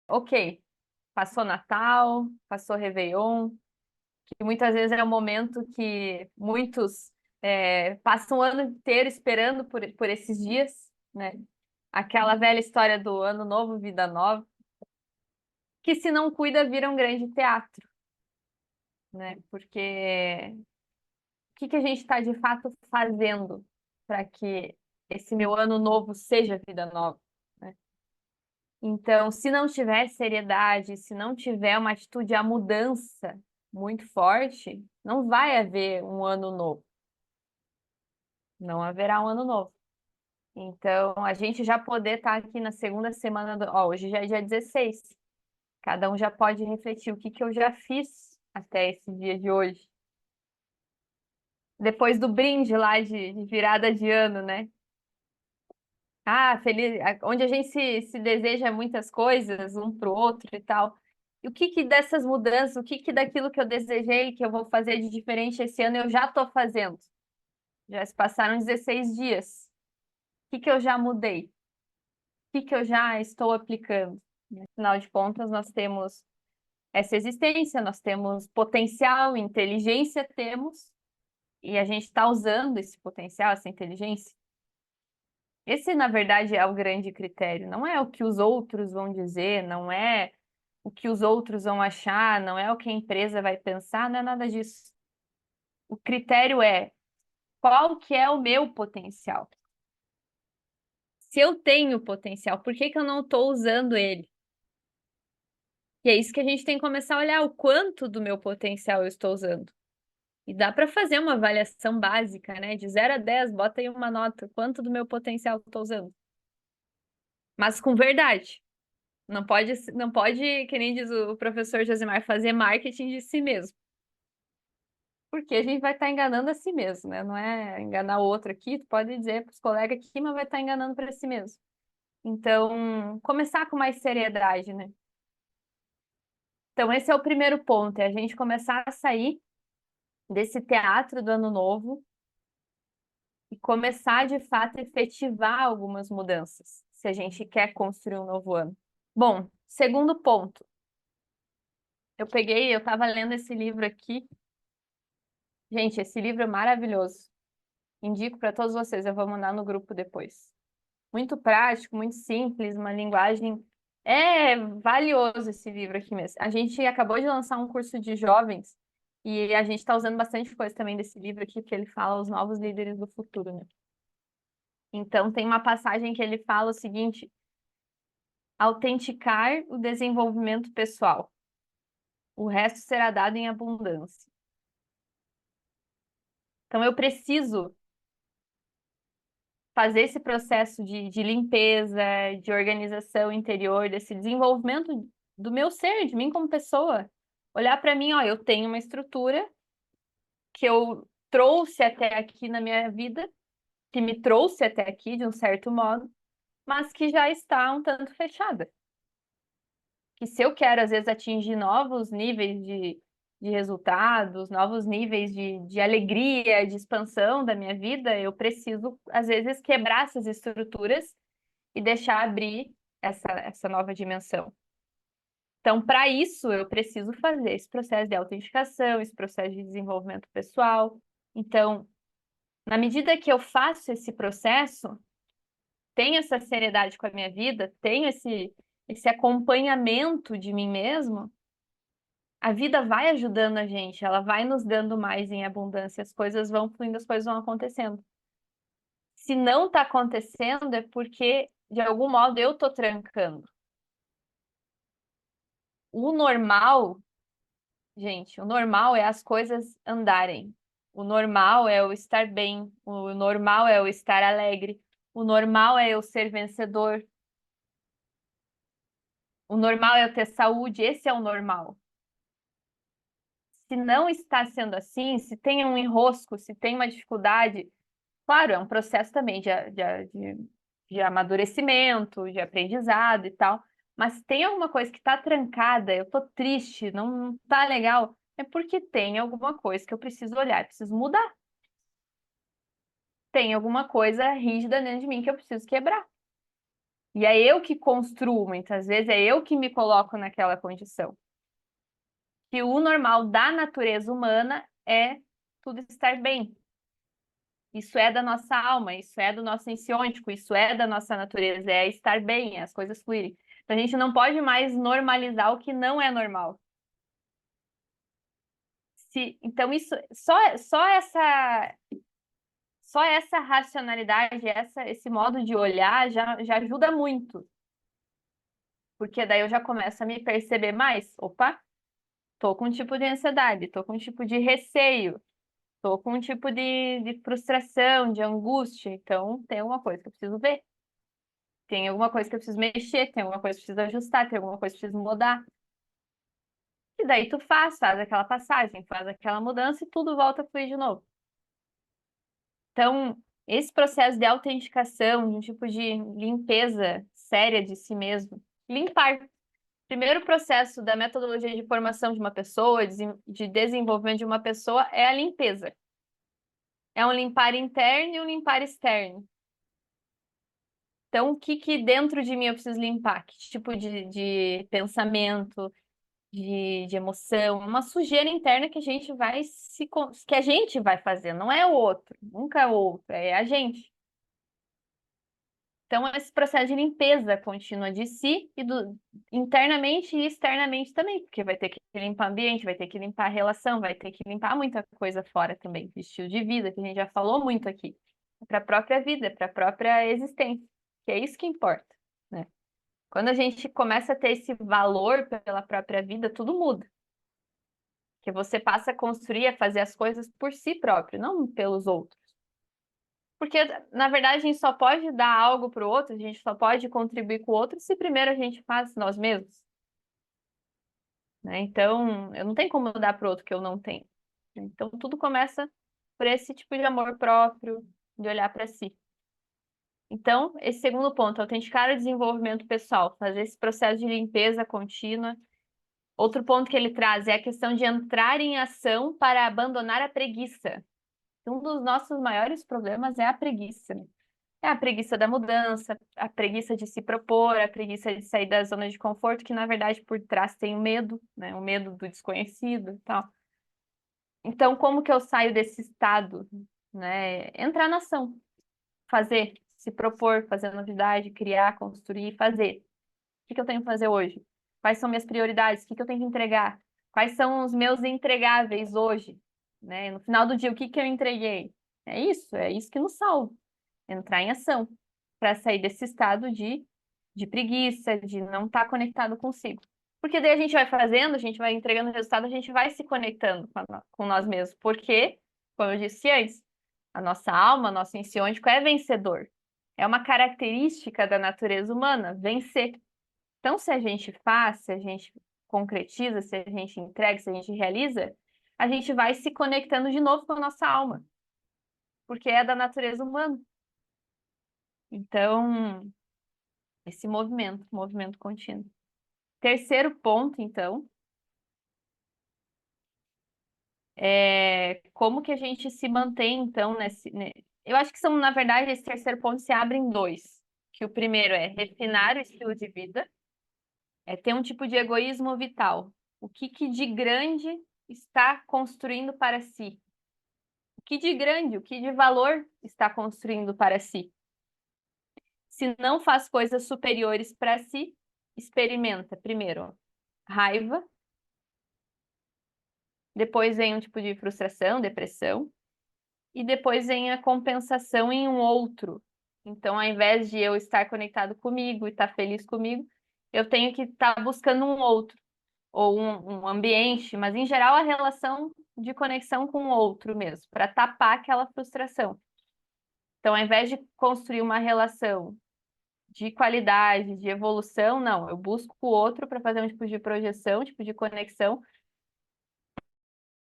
ok, passou Natal, passou Réveillon, que muitas vezes é um momento que muitos passam o ano inteiro esperando por esses dias, né? Aquela velha história do ano novo, vida nova, que se não cuida vira um grande teatro, né? Porque o que que a gente está de fato fazendo para que esse meu ano novo seja vida nova, né? Então, se não tiver seriedade, se não tiver uma atitude à mudança muito forte, não vai haver um ano novo. Não haverá um ano novo. Então, a gente já poder estar aqui na segunda semana Ó, hoje já é dia 16. Cada um já pode refletir o que que eu já fiz até esse dia de hoje. Depois do brinde lá de virada de ano, né? Ah, feliz, onde a gente se deseja muitas coisas um para o outro e tal. E o que que dessas mudanças, o que que daquilo que eu desejei que eu vou fazer de diferente esse ano eu já estou fazendo? Já se passaram 16 dias. O que que eu já mudei? O que que eu já estou aplicando? Afinal de contas, nós temos essa existência, nós temos potencial, inteligência temos, e a gente está usando esse potencial, essa inteligência. Esse, na verdade, é o grande critério. Não é o que os outros vão dizer, não é o que os outros vão achar, não é o que a empresa vai pensar, não é nada disso. O critério é qual que é o meu potencial. Se eu tenho potencial, por que que eu não estou usando ele? E é isso que a gente tem que começar a olhar, o quanto do meu potencial eu estou usando. E dá para fazer uma avaliação básica, né? De 0 a 10, bota aí uma nota, quanto do meu potencial eu estou usando. Mas com verdade. Não pode, que nem diz o professor Josimar, fazer marketing de si mesmo. Porque a gente vai estar enganando a si mesmo, né? Não é enganar o outro aqui, tu pode dizer para os colegas aqui, mas vai estar enganando para si mesmo. Então, começar com mais seriedade, né? Então, esse é o primeiro ponto, é a gente começar a sair desse teatro do ano novo e começar, de fato, a efetivar algumas mudanças, se a gente quer construir um novo ano. Bom, segundo ponto, eu estava lendo esse livro aqui. Gente, esse livro é maravilhoso. Indico para todos vocês, eu vou mandar no grupo depois. Muito prático, muito simples, uma linguagem. É valioso esse livro aqui mesmo. A gente acabou de lançar um curso de jovens e a gente está usando bastante coisa também desse livro aqui, porque ele fala os novos líderes do futuro, né? Então, tem uma passagem que ele fala o seguinte: autenticar o desenvolvimento pessoal. O resto será dado em abundância. Então, eu preciso fazer esse processo de limpeza, de organização interior, desse desenvolvimento do meu ser, de mim como pessoa. Olhar para mim, ó, eu tenho uma estrutura que eu trouxe até aqui na minha vida, que me trouxe até aqui de um certo modo, mas que já está um tanto fechada. Que se eu quero, às vezes, atingir novos níveis de resultados, novos níveis de alegria, de expansão da minha vida, eu preciso, às vezes, quebrar essas estruturas e deixar abrir essa nova dimensão. Então, para isso, eu preciso fazer esse processo de autenticação, esse processo de desenvolvimento pessoal. Então, na medida que eu faço esse processo, tenho essa seriedade com a minha vida, tenho esse acompanhamento de mim mesmo, a vida vai ajudando a gente, ela vai nos dando mais em abundância, as coisas vão fluindo, as coisas vão acontecendo. Se não está acontecendo, é porque, de algum modo, eu estou trancando. O normal, gente, o normal é as coisas andarem. O normal é eu estar bem. O normal é eu estar alegre. O normal é eu ser vencedor. O normal é eu ter saúde. Esse é o normal. Se não está sendo assim, se tem um enrosco, se tem uma dificuldade, claro, é um processo também de amadurecimento, de aprendizado e tal. Mas se tem alguma coisa que está trancada, eu tô triste, não tá legal, é porque tem alguma coisa que eu preciso olhar, preciso mudar. Tem alguma coisa rígida dentro de mim que eu preciso quebrar. E é eu que construo, muitas vezes, é eu que me coloco naquela condição. Que o normal da natureza humana é tudo estar bem. Isso é da nossa alma, isso é do nosso insiôntico, isso é da nossa natureza, é estar bem, é as coisas fluírem. Então a gente não pode mais normalizar o que não é normal. Então isso só essa racionalidade, esse modo de olhar já ajuda muito, porque daí eu já começo a me perceber mais. Opa, tô com um tipo de ansiedade, tô com um tipo de receio, tô com um tipo de frustração, de angústia. Então tem alguma coisa que eu preciso ver. Tem alguma coisa que eu preciso mexer, tem alguma coisa que eu preciso ajustar, tem alguma coisa que eu preciso mudar. E daí tu faz aquela passagem, faz aquela mudança e tudo volta a fluir de novo. Então, esse processo de autenticação, de um tipo de limpeza séria de si mesmo, limpar. Primeiro processo da metodologia de formação de uma pessoa, de desenvolvimento de uma pessoa, é a limpeza. É um limpar interno e um limpar externo. Então, o que que dentro de mim eu preciso limpar? Que tipo de pensamento, de emoção, uma sujeira interna que a gente vai que a gente vai fazer, não é o outro, nunca é o outro, é a gente. Então, esse processo de limpeza contínua de si e internamente e externamente também, porque vai ter que limpar o ambiente, vai ter que limpar a relação, vai ter que limpar muita coisa fora também, de estilo de vida, que a gente já falou muito aqui, para a própria vida, para a própria existência, que é isso que importa, né? Quando a gente começa a ter esse valor pela própria vida, tudo muda. Que você passa a construir, a fazer as coisas por si próprio, não pelos outros. Porque, na verdade, a gente só pode dar algo para o outro, a gente só pode contribuir com o outro se primeiro a gente faz nós mesmos, né? Então, eu não tenho como dar para o outro que eu não tenho. Então, tudo começa por esse tipo de amor próprio, de olhar para si. Então, esse segundo ponto, autenticar o desenvolvimento pessoal, fazer esse processo de limpeza contínua. Outro ponto que ele traz é a questão de entrar em ação para abandonar a preguiça. Um dos nossos maiores problemas é a preguiça, né? É a preguiça da mudança, a preguiça de se propor, a preguiça de sair da zona de conforto, que na verdade por trás tem o medo, né? O medo do desconhecido e tal. Então, como que eu saio desse estado, né? Entrar na ação, fazer, se propor, fazer novidade, criar, construir, fazer. O que que eu tenho que fazer hoje? Quais são minhas prioridades? O que que eu tenho que entregar? Quais são os meus entregáveis hoje? Né? No final do dia, o que que eu entreguei? É isso que nos salva. Entrar em ação para sair desse estado de preguiça, de não estar conectado consigo. Porque daí a gente vai fazendo, a gente vai entregando o resultado, a gente vai se conectando com nós mesmos. Porque, como eu disse antes, a nossa alma, nosso insiônico é vencedor. É uma característica da natureza humana, vencer. Então, se a gente faz, se a gente concretiza, se a gente entrega, se a gente realiza, a gente vai se conectando de novo com a nossa alma, porque é da natureza humana. Então, esse movimento contínuo. Terceiro ponto, então, é como que a gente se mantém, então, Eu acho que são, na verdade, esse terceiro ponto se abre em dois. Que o primeiro é refinar o estilo de vida, é ter um tipo de egoísmo vital. O que que de grande está construindo para si? O que de grande, o que de valor está construindo para si? Se não faz coisas superiores para si, experimenta primeiro raiva, depois vem um tipo de frustração, depressão, e depois vem a compensação em um outro. Então, ao invés de eu estar conectado comigo e estar feliz comigo, eu tenho que estar buscando um outro, ou um ambiente, mas em geral a relação de conexão com o outro mesmo, para tapar aquela frustração. Então, ao invés de construir uma relação de qualidade, de evolução, não, eu busco o outro para fazer um tipo de projeção, um tipo de conexão,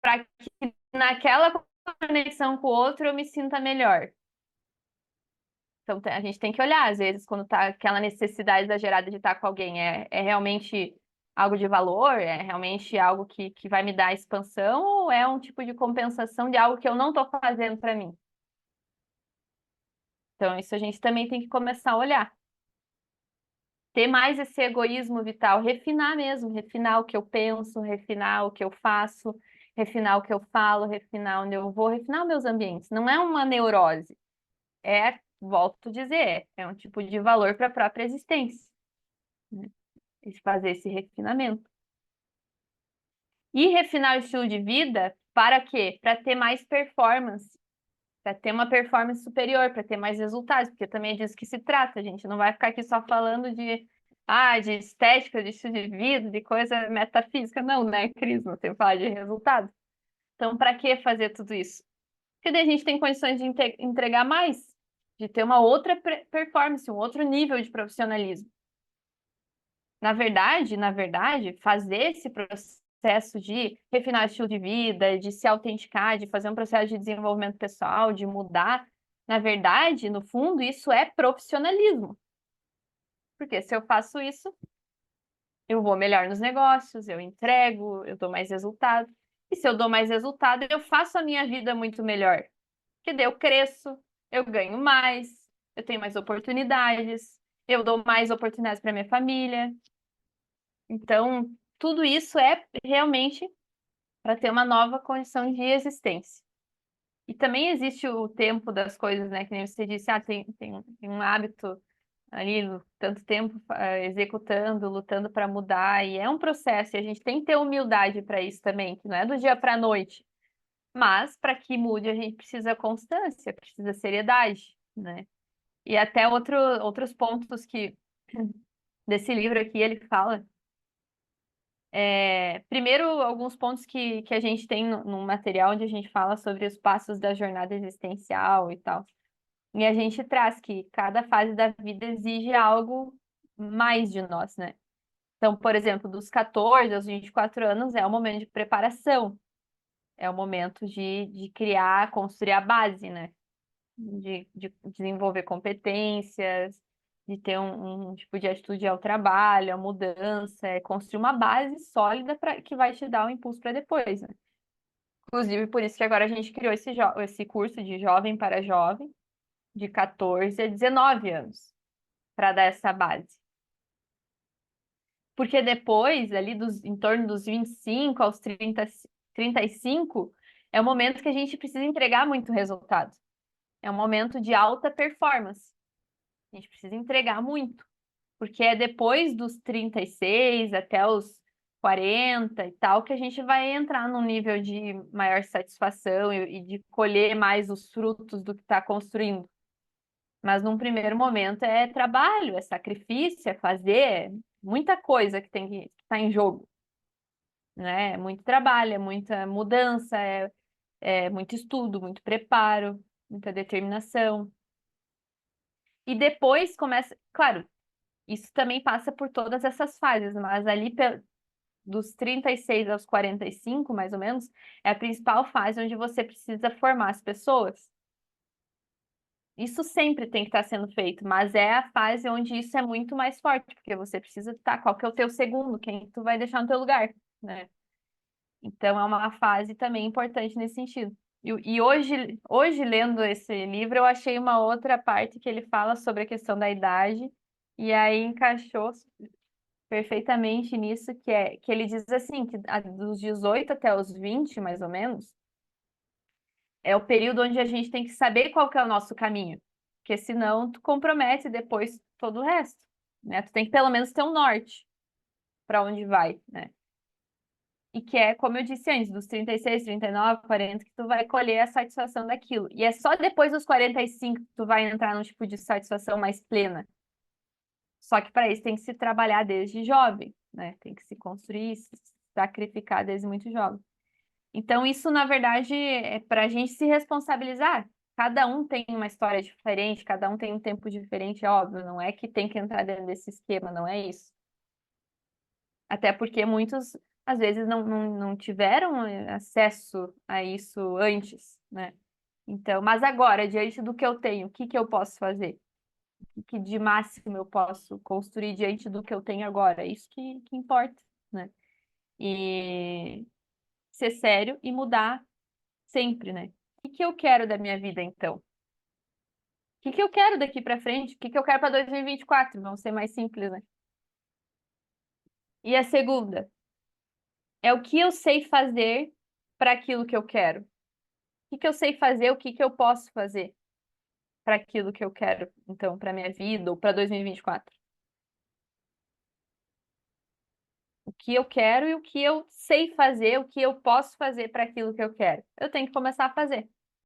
para que naquela conexão com o outro eu me sinta melhor. Então, a gente tem que olhar, às vezes, quando tá aquela necessidade exagerada de estar com alguém, é realmente algo de valor? É realmente algo que vai me dar expansão? Ou é um tipo de compensação de algo que eu não estou fazendo para mim? Então, isso a gente também tem que começar a olhar. ter mais esse egoísmo vital, refinar mesmo, refinar o que eu penso, refinar o que eu faço, refinar o que eu falo, refinar onde eu vou, refinar meus ambientes. Não é uma neurose, volto a dizer, é um tipo de valor para a própria existência, né? E fazer esse refinamento. E refinar o estilo de vida para quê? Para ter mais performance, para ter uma performance superior, para ter mais resultados, porque também é disso que se trata, a gente não vai ficar aqui só falando de estética, de estilo de vida, de coisa metafísica, não, né, Cris? Não tem que falar de resultado. Então, para que fazer tudo isso? Porque daí a gente tem condições de entregar mais, de ter uma outra performance, um outro nível de profissionalismo. Na verdade, fazer esse processo de refinar o estilo de vida, de se autenticar, de fazer um processo de desenvolvimento pessoal, de mudar, na verdade, no fundo, isso é profissionalismo. Porque se eu faço isso, eu vou melhor nos negócios, eu entrego, eu dou mais resultado. E se eu dou mais resultado, eu faço a minha vida muito melhor. Porque daí eu cresço, eu ganho mais, eu tenho mais oportunidades, eu dou mais oportunidades para minha família. Então, tudo isso é realmente para ter uma nova condição de existência. E também existe o tempo das coisas, né? Que nem você disse, tem um hábito ali, tanto tempo executando, lutando para mudar, e é um processo, e a gente tem que ter humildade para isso também, que não é do dia para a noite. Mas para que mude, a gente precisa constância, precisa seriedade, né? E até outros pontos que desse livro aqui ele fala. Primeiro, alguns pontos que a gente tem no material onde a gente fala sobre os passos da jornada existencial e tal. E a gente traz que cada fase da vida exige algo mais de nós, né? Então, por exemplo, dos 14 aos 24 anos é o momento de preparação, é o momento de criar, construir a base, né? De desenvolver competências, de ter um tipo de atitude ao trabalho, a mudança, construir uma base sólida que vai te dar o impulso para depois, né? Inclusive, por isso que agora a gente criou esse curso de jovem para jovem, de 14 a 19 anos, para dar essa base. Porque depois, ali em torno dos 25 aos 35, é o momento que a gente precisa entregar muito resultado. É um momento de alta performance. A gente precisa entregar muito, porque é depois dos 36 até os 40 e tal que a gente vai entrar num nível de maior satisfação e de colher mais os frutos do que está construindo. Mas num primeiro momento é trabalho, é sacrifício, é fazer muita coisa que tem que estar em jogo, né? É muito trabalho, é muita mudança, é muito estudo, muito preparo, muita determinação. E depois começa, claro, isso também passa por todas essas fases, mas ali dos 36 aos 45, mais ou menos, é a principal fase onde você precisa formar as pessoas. Isso sempre tem que estar sendo feito, mas é a fase onde isso é muito mais forte, porque você precisa estar, qual que é o teu segundo, quem tu vai deixar no teu lugar, né? Então é uma fase também importante nesse sentido. E hoje, lendo esse livro, eu achei uma outra parte que ele fala sobre a questão da idade, e aí encaixou perfeitamente nisso, que ele diz assim, que dos 18 até os 20 mais ou menos, é o período onde a gente tem que saber qual que é o nosso caminho, porque senão tu compromete depois todo o resto, né? Tu tem que pelo menos ter um norte para onde vai, né? E que é, como eu disse antes, dos 36, 39, 40, que tu vai colher a satisfação daquilo. E é só depois dos 45 que tu vai entrar num tipo de satisfação mais plena. Só que para isso tem que se trabalhar desde jovem, né? Tem que se construir, se sacrificar desde muito jovem. Então, isso, na verdade, é para a gente se responsabilizar. Cada um tem uma história diferente, cada um tem um tempo diferente, é óbvio, não é que tem que entrar dentro desse esquema, não é isso. Até porque muitos, às vezes, não tiveram acesso a isso antes, né? Então, mas agora, diante do que eu tenho, o que que eu posso fazer? O que de máximo eu posso construir diante do que eu tenho agora? É isso que importa, né? E ser sério e mudar sempre, né? O que que eu quero da minha vida, então? O que que eu quero daqui para frente? O que que eu quero para 2024? Vamos ser mais simples, né? E a segunda é o que eu sei fazer para aquilo que eu quero. O que que eu sei fazer, o que que eu posso fazer para aquilo que eu quero, então, para minha vida ou para 2024. O que eu quero e o que eu sei fazer, o que eu posso fazer para aquilo que eu quero. Eu tenho que começar a fazer.